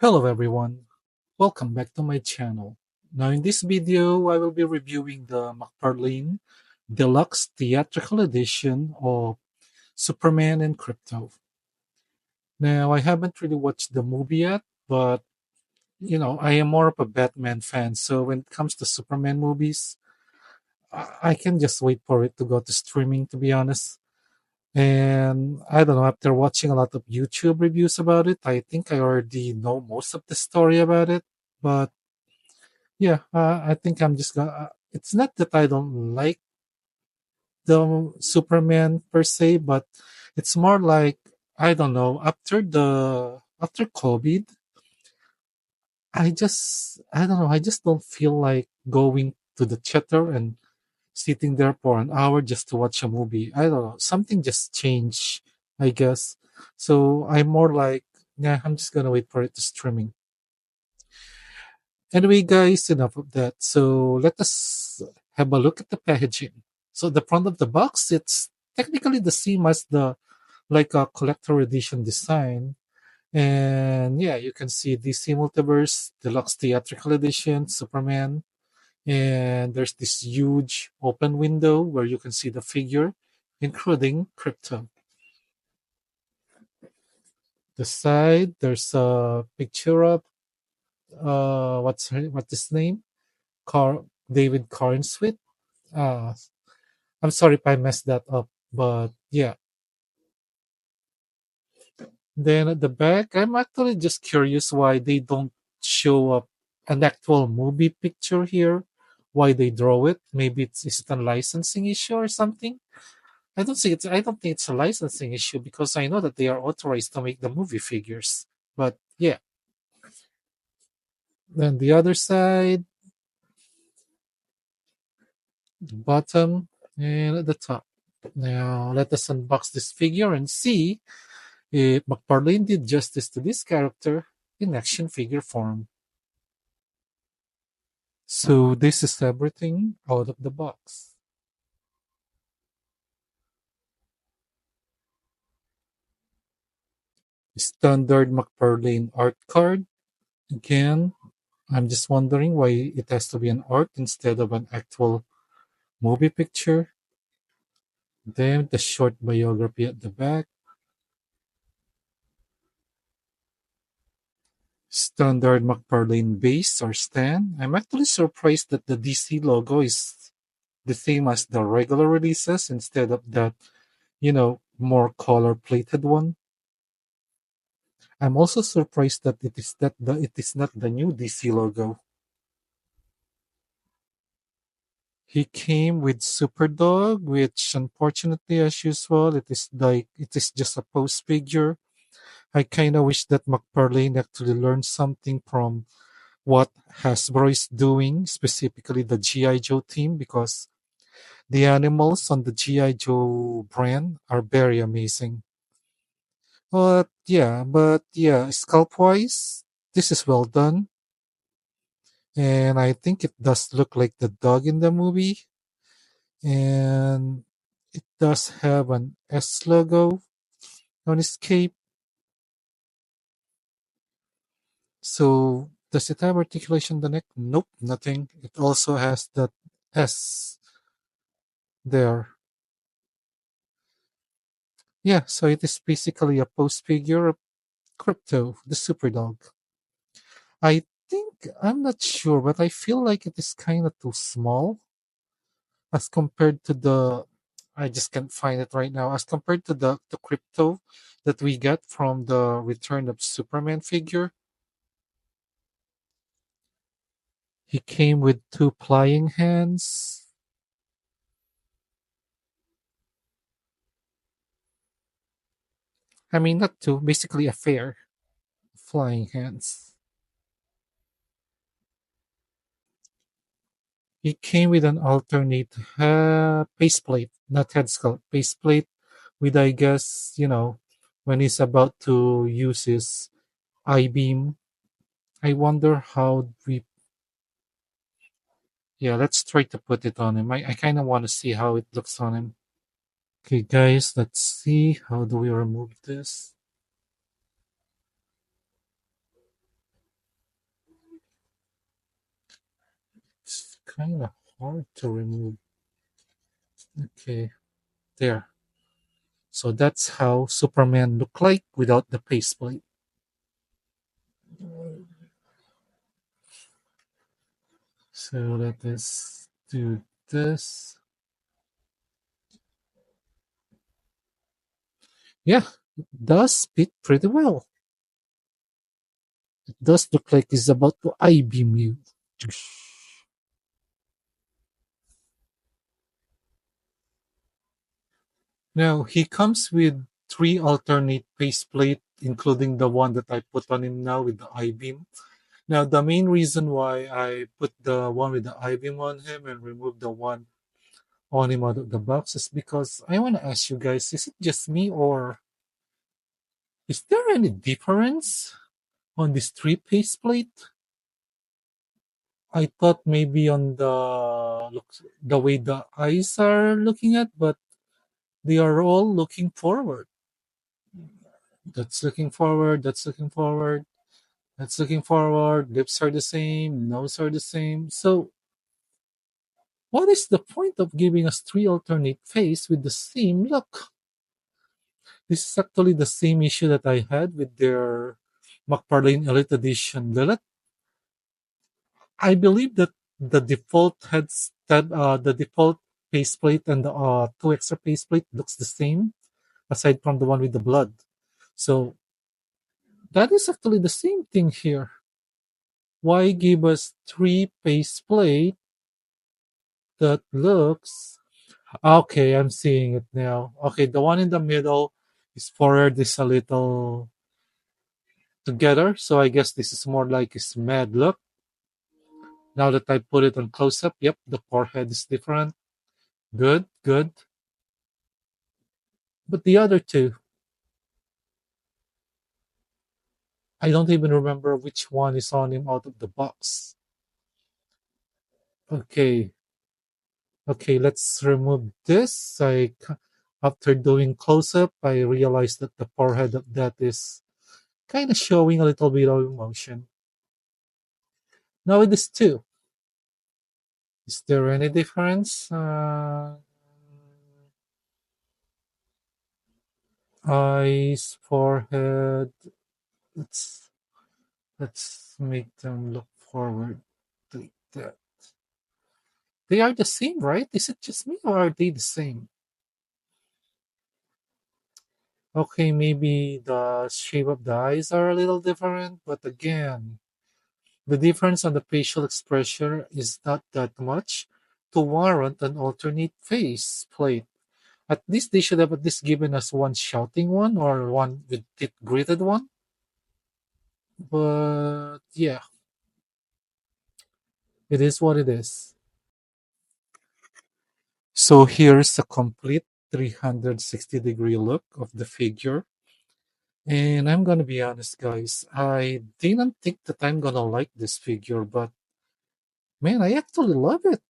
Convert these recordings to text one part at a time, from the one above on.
Hello everyone, welcome back to my channel. Now in this video, I will be reviewing the McFarlane Deluxe Theatrical Edition of Superman and Krypto. Now I haven't really watched the movie yet, but I am more of a Batman fan, so when it comes to Superman movies, I can just wait for it to go to streaming, to be honest. And I don't know, after watching a lot of YouTube reviews about it, I think I already know most of the story about it. But yeah, I think I'm just gonna. It's not that I don't like the Superman per se, but it's more like I don't know. After COVID, I don't know. I just don't feel like going to the theater and sitting there for an hour just to watch a movie. I don't know. Something just changed, I guess. So I'm more like, yeah, I'm just gonna wait for it to streaming. Anyway, guys, enough of that. So let us have a look at the packaging. So the front of the box, it's technically the same as the like a collector edition design. And yeah, you can see DC Multiverse Deluxe Theatrical Edition, Superman. And there's this huge open window where you can see the figure, including Krypto. The side, there's a picture of what's his name? David Cornswit. Uh, I'm sorry if I messed that up, but yeah. Then at the back, I'm actually just curious why they don't show up an actual movie picture here. Why they draw it? Maybe is it a licensing issue or something? I don't think it's a licensing issue because I know that they are authorized to make the movie figures. But yeah. Then the other side, the bottom, and at the top. Now let us unbox this figure and see if McFarlane did justice to this character in action figure form. So this is everything out of the box. Standard McFarlane art card. Again, I'm just wondering why it has to be an art instead of an actual movie picture. Then the short biography at the back. Standard McFarlane base or stand. I'm actually surprised that the DC logo is the same as the regular releases instead of that, more color plated one. I'm also surprised that it is not the new DC logo. He came with Superdog, which unfortunately, as usual, it is just a post figure. I kind of wish that McFarlane actually learned something from what Hasbro is doing, specifically the GI Joe team, because the animals on the GI Joe brand are very amazing. But yeah, sculpt wise, this is well done. And I think it does look like the dog in the movie. And it does have an S logo on its cape. So does it have articulation on the neck? Nope, nothing. It also has that S there. Yeah, so it is basically a post figure of Crypto, the Superdog. I think I'm not sure, but I feel like it is kind of too small as compared to the. I just can't find it right now. As compared to the Crypto that we get from the Return of Superman figure, he came with two flying hands. I mean, not two, basically a pair of flying hands. He came with an alternate faceplate, not head sculpt, faceplate with, I guess, when he's about to use his I beam. I wonder how we. Yeah, let's try to put it on him. I kind of want to see how it looks on him. Okay, guys, let's see. How do we remove this? kind of hard to remove. Okay, there. So that's how Superman look like without the faceplate. So let us do this. Yeah, it does fit pretty well. It does look like it's about to I beam you. Now he comes with three alternate faceplate, including the one that I put on him now with the I beam. Now the main reason why I put the one with the I beam on him and remove the one on him out of the box is because I want to ask you guys: is it just me, or is there any difference on this three faceplate? I thought maybe on the way the eyes are looking at, but they are all looking forward. That's looking forward. That's looking forward. That's looking forward. Lips are the same. Nose are the same. So, what is the point of giving us three alternate face with the same look? This is actually the same issue that I had with their McFarlane Elite Edition Lilith. I believe that the default faceplate and the two extra faceplate looks the same, aside from the one with the blood. So that is actually the same thing here. Why give us three faceplate that looks okay? I'm seeing it now. Okay, the one in the middle is forward is a little together, so I guess this is more like his mad look. Now that I put it on close up, yep, the forehead is different. Good, good. But the other two, I don't even remember which one is on him out of the box. Okay, okay, let's remove this. After doing close up, I realized that the forehead of that is kind of showing a little bit of emotion. Now it is two. Is there any difference? Eyes, forehead. Let's let's make them look forward like that. They are the same, right? Is it just me or are they the same? Okay, maybe the shape of the eyes are a little different, but again, the difference on the facial expression is not that much to warrant an alternate face plate. At least they should have at least given us one shouting one or one with teeth gritted one. But yeah, it is what it is. So here's a complete 360-degree look of the figure. And I'm gonna be honest, guys, I didn't think that I'm gonna like this figure, but man, I actually love it.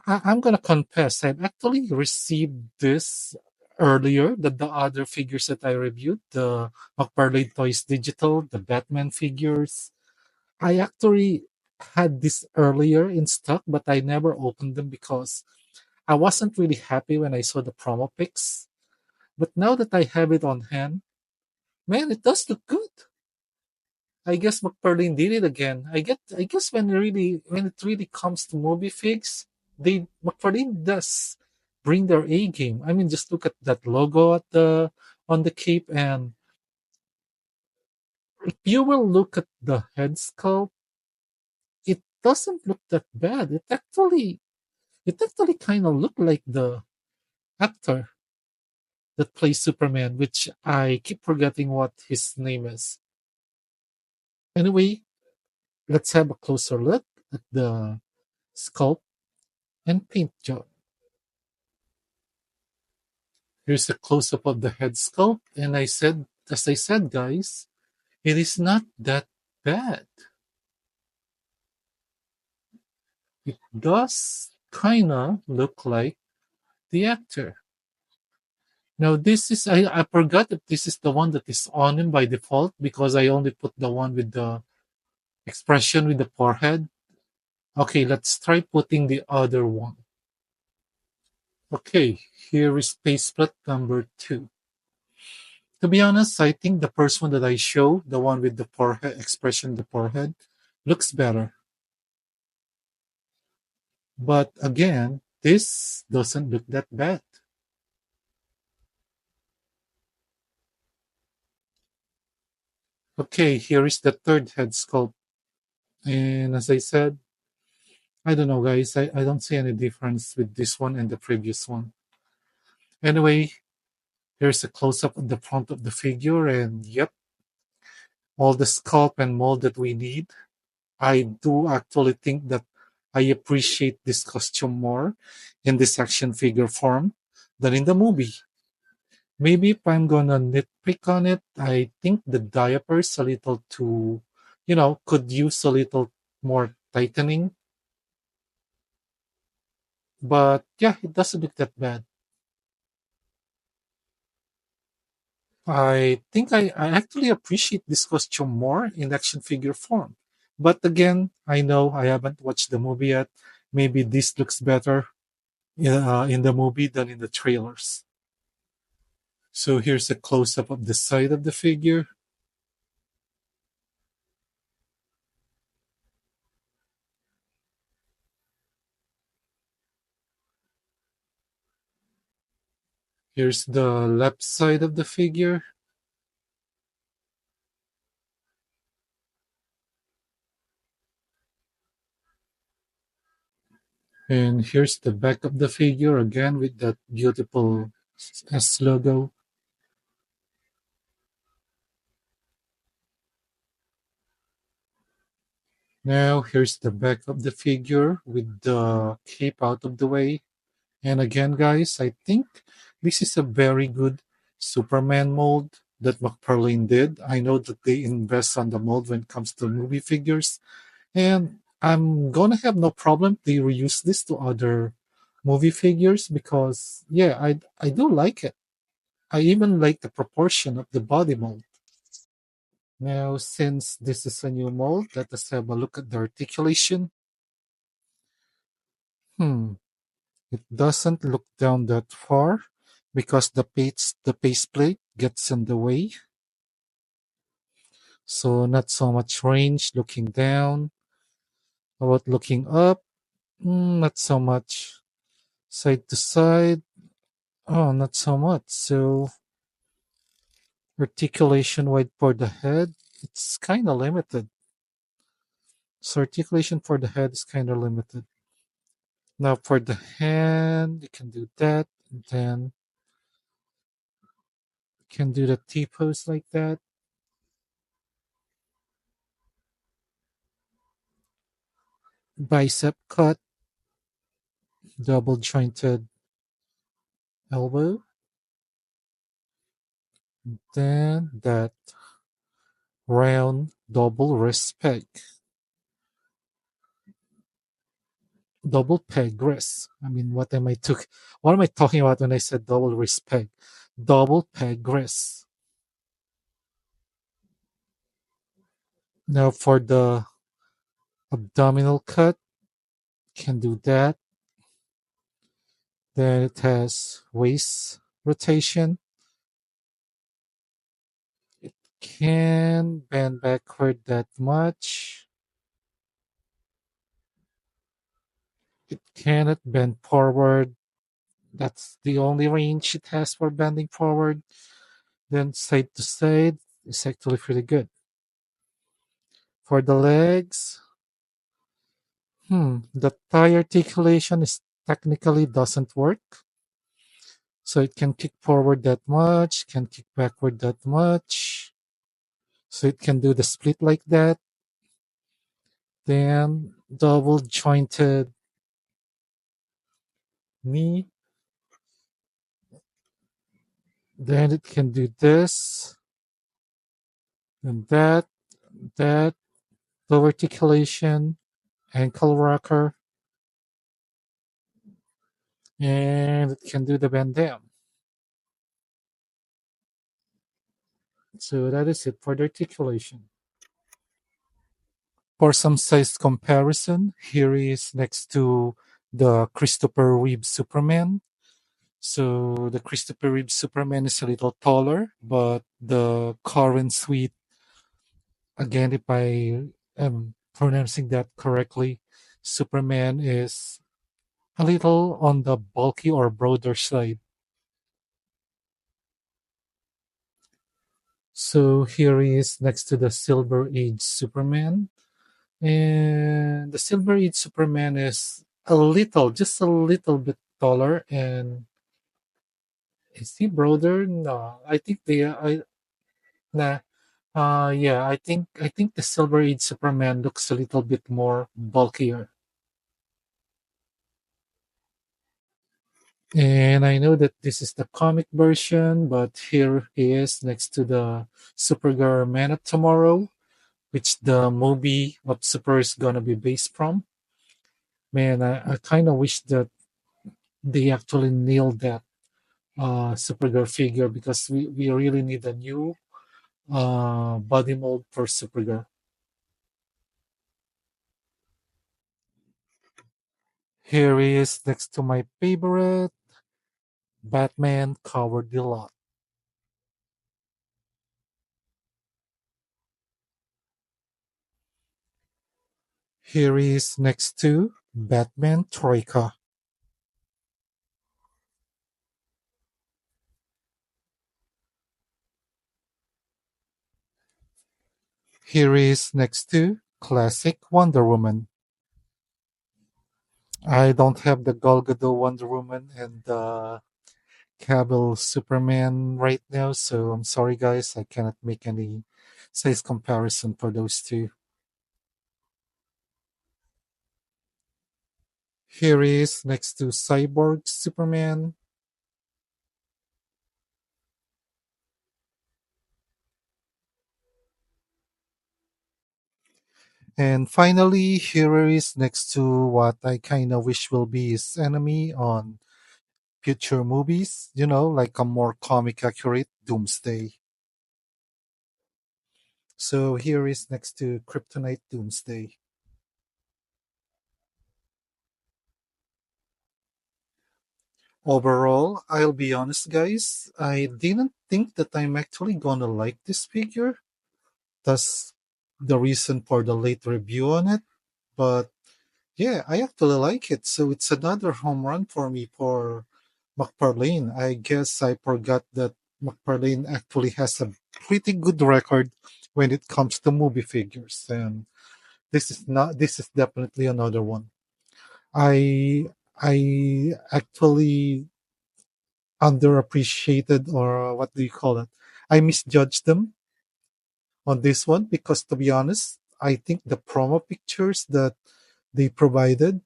I'm gonna confess, I've actually received this earlier than the other figures that I reviewed, the McFarlane Toys Digital, the Batman figures. I actually had this earlier in stock, but I never opened them because I wasn't really happy when I saw the promo pics. But now that I have it on hand, man, it does look good. I guess McFarlane did it again. I guess when it really comes to movie figs, they McFarlane does bring their A game. I mean, just look at that logo at the on the cape, and if you will look at the head sculpt, it doesn't look that bad. It actually kind of looked like the actor that plays Superman, which I keep forgetting what his name is. Anyway, let's have a closer look at the sculpt and paint job. Here's a close up of the head sculpt, and as I said, guys, it is not that bad. It does kinda look like the actor. Now, I forgot that this is the one that is on him by default because I only put the one with the expression with the forehead. Okay, let's try putting the other one. Okay, here is space plot number two. To be honest, I think the first one that I show, the one with the forehead expression, the forehead, looks better. But again, this doesn't look that bad. Okay, here is the third head sculpt. And as I said, I don't know, guys. I don't see any difference with this one and the previous one. Anyway, here's a close up on the front of the figure, and yep, all the sculpt and mold that we need. I do actually think that I appreciate this costume more in this action figure form than in the movie. Maybe if I'm gonna nitpick on it, I think the diaper is a little too, could use a little more tightening. But yeah, it doesn't look that bad. I actually appreciate this costume more in action figure form. But again, I know I haven't watched the movie yet. Maybe this looks better in the movie than in the trailers. So here's a close up of the side of the figure. Here's the left side of the figure. And here's the back of the figure again with that beautiful S logo. Now here's the back of the figure with the cape out of the way. And again, guys, I think this is a very good Superman mold that McFarlane did. I know that they invest on the mold when it comes to movie figures, and I'm gonna have no problem they reuse this to other movie figures because yeah, I do like it. I even like the proportion of the body mold. Now, since this is a new mold, let us have a look at the articulation. Hmm. It doesn't look down that far because the base plate gets in the way. So not so much range looking down. How about looking up? Not so much. Side to side. Oh, not so much. So articulation wide for the head, it's kind of limited. So articulation for the head is kind of limited. Now for the hand, you can do that. And then you can do the T pose like that. Bicep cut, double jointed elbow. Then that round double wrist peg. Double peg wrist. I mean, what am I talking about when I said double wrist peg? Double peg wrist. Now for the abdominal cut, can do that. Then it has waist rotation. It can bend backward that much. It cannot bend forward. That's the only range it has for bending forward. Then side to side is actually pretty good. For the legs, the thigh articulation is technically doesn't work. So it can kick forward that much, can kick backward that much. So it can do the split like that. Then double jointed knee. Then it can do this and that, low articulation, ankle rocker, and it can do the bend down. So that is it for the articulation. For some size comparison, here is next to the Christopher Reeve Superman. So the Christopher Reeve Superman is a little taller, but the current suite, again, if I am pronouncing that correctly, Superman is a little on the bulky or broader side. So here he is next to the Silver Age Superman. And the Silver Age Superman is a little, just a little bit taller. And is he broader? No, I think nah, yeah, I think the Silver Age Superman looks a little bit more bulkier. And I know that this is the comic version, but here he is next to the Supergirl Man of Tomorrow, which the movie of Super is gonna be based from. Man, I kind of wish that they actually nailed that Supergirl figure because we really need a new body mold for Supergirl. Here he is next to my favorite Batman Cowardly Lot. Here he is next to Batman Troika. Here he is next to Classic Wonder Woman. I don't have the Gal Gadot Wonder Woman and the Cavill Superman right now, so I'm sorry guys, I cannot make any size comparison for those two. Here he is next to Cyborg Superman. And finally, here he is next to what I kind of wish will be his enemy on future movies, like a more comic accurate Doomsday. So here is next to Kryptonite Doomsday. Overall, I'll be honest, guys, I didn't think that I'm actually gonna like this figure. That's the reason for the late review on it. But yeah, I actually like it. So it's another home run for me for McFarlane. I guess I forgot that McFarlane actually has a pretty good record when it comes to movie figures. And this is definitely another one. I actually underappreciated, or what do you call it? I misjudged them on this one because, to be honest, I think the promo pictures that they provided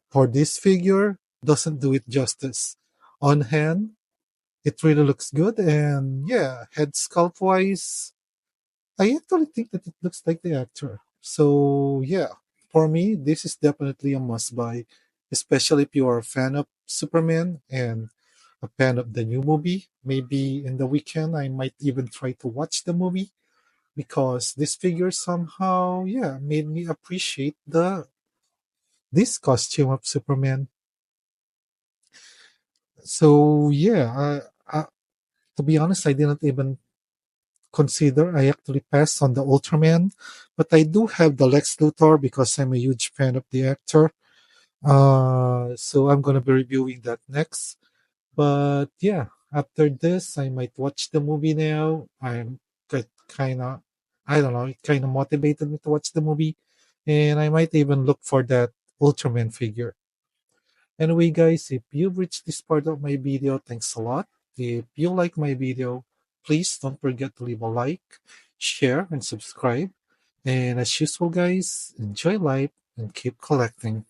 for this figure doesn't do it justice. On hand, it really looks good, and yeah, head sculpt wise, I actually think that it looks like the actor. So yeah, for me, this is definitely a must buy, especially if you are a fan of Superman and a fan of the new movie. Maybe in the weekend, I might even try to watch the movie because this figure somehow, yeah, made me appreciate the this costume of Superman. So yeah, to be honest, I didn't even consider. I actually passed on the Ultraman, but I do have the Lex Luthor because I'm a huge fan of the actor. So I'm gonna be reviewing that next. But yeah, after this, I might watch the movie now. I'm kind of, I don't know, it kind of motivated me to watch the movie, and I might even look for that Ultraman figure. Anyway, guys, if you've reached this part of my video, thanks a lot. If you like my video, please don't forget to leave a like, share, and subscribe. And as usual, guys, enjoy life and keep collecting.